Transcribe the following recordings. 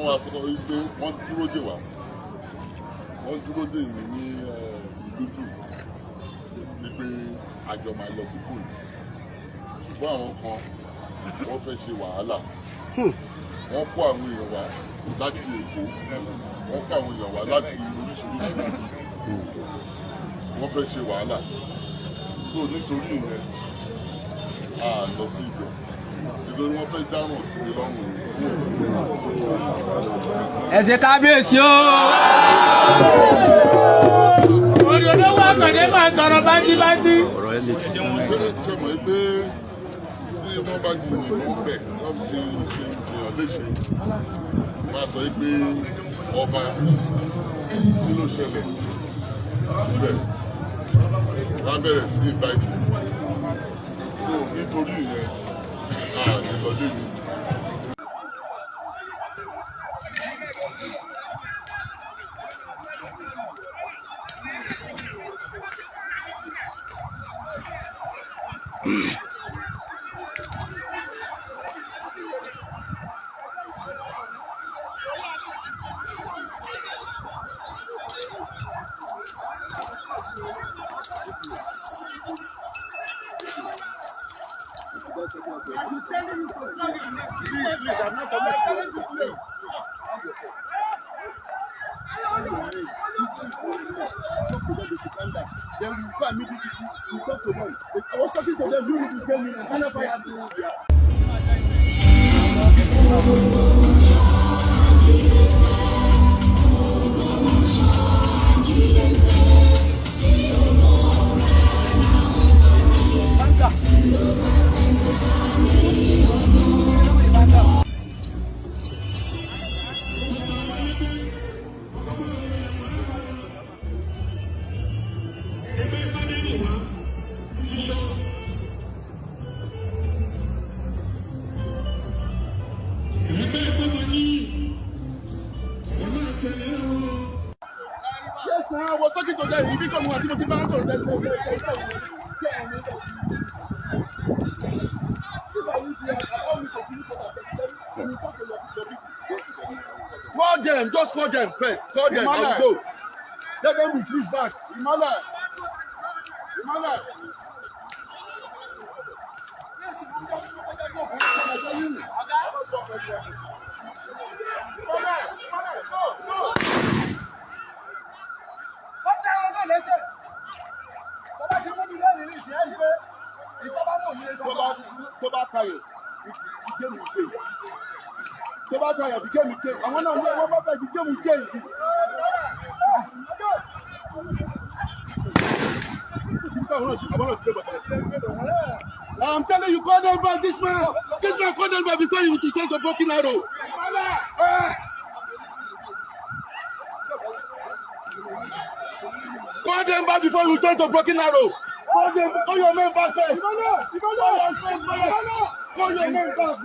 wọ́n wá sọ wípé wọ́n dúró dè wá wọ́n dúró dè mí ní ìlú wípé àjọ máa lọ sí kúrò ṣùgbọ́n àwọn kan wọ́n fẹ́ ṣe wàhálà wọ́n kó àwọn èèyàn wá láti Èkó wọ́n kó àwọn èèyàn wá láti oríṣiríṣi wọ́n fẹ́ ṣe wàhálà tó nítorí ìyẹn a lọ sí ibẹ̀ nítorí wọ́n fẹ́ dáràn sí mi lọ́rùn rẹ̀. Ẹ ṣé kábíyèsí o. orí olówó àkàndé máa sọ̀rọ̀ bájíbájí. ṣe mọ̀ pé tí wọ́n bá ti yìnbọn bẹ̀ wọ́n ti ṣe ìjìyàn léṣe wọ́n á sọ pé ọba kí ló ṣẹlẹ̀ síbẹ̀ wọ́n á bẹ̀rẹ̀ sí ní báyìí tó nítorí ìyẹn àdìlọ́dé mi. Then we go and meet we talk to them. I was talking to them, you need to tell me, and kind of fire. Yes, now I was talking to them. He became one of the Call them, just call them first. Call them, I'll go. Let them retreat back. Imala. Tó bá tayọ̀ ìgémù change. Tó bá tayọ̀ ìgémù change. Àwọn náà ní ọwọ́ bá fẹ́ ìgémù change. I'm telling you, call them back, this man call them back before you return to Broken Arrow. Call them back before you return to Broken Arrow. Call your men back first. Call your men back.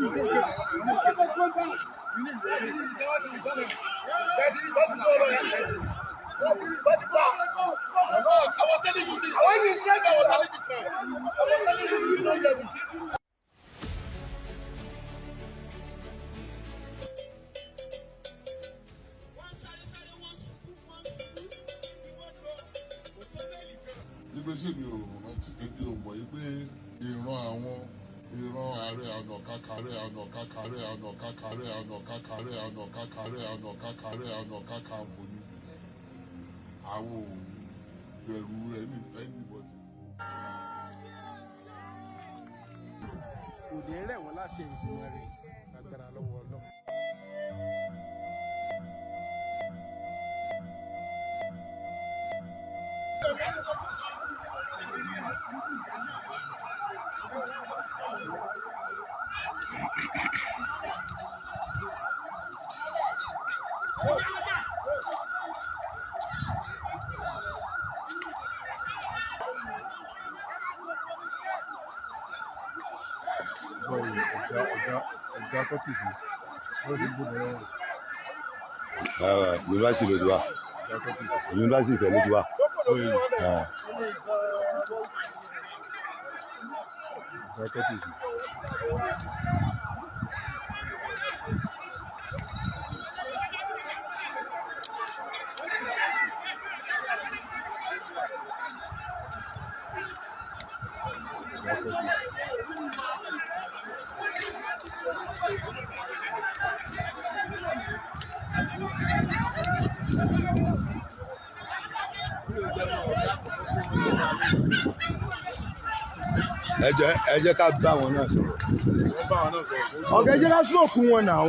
I was telling you this. I was telling this man. I was telling you, you don't get me. Ìgbésẹ̀ mi ò rántí kéde ò mọ̀ pé ìran ààrẹ àná kákàrẹ́ àná kákàǹfò ni àwọn ò bẹ̀rù anybody. Kò ní rẹ̀ wọ́n láṣẹ ìgbìmọ̀ rẹ̀ lágbára lọ́wọ́ Ọlọ́run. Yunifásitì ló ti wá. Yunifásitì Ifẹ̀ ló ti wá. ẹ jẹ́ ká bá wọn náà sọ̀rọ̀. ọ̀gá ẹ jẹ́ ká sún òkú wọn náà.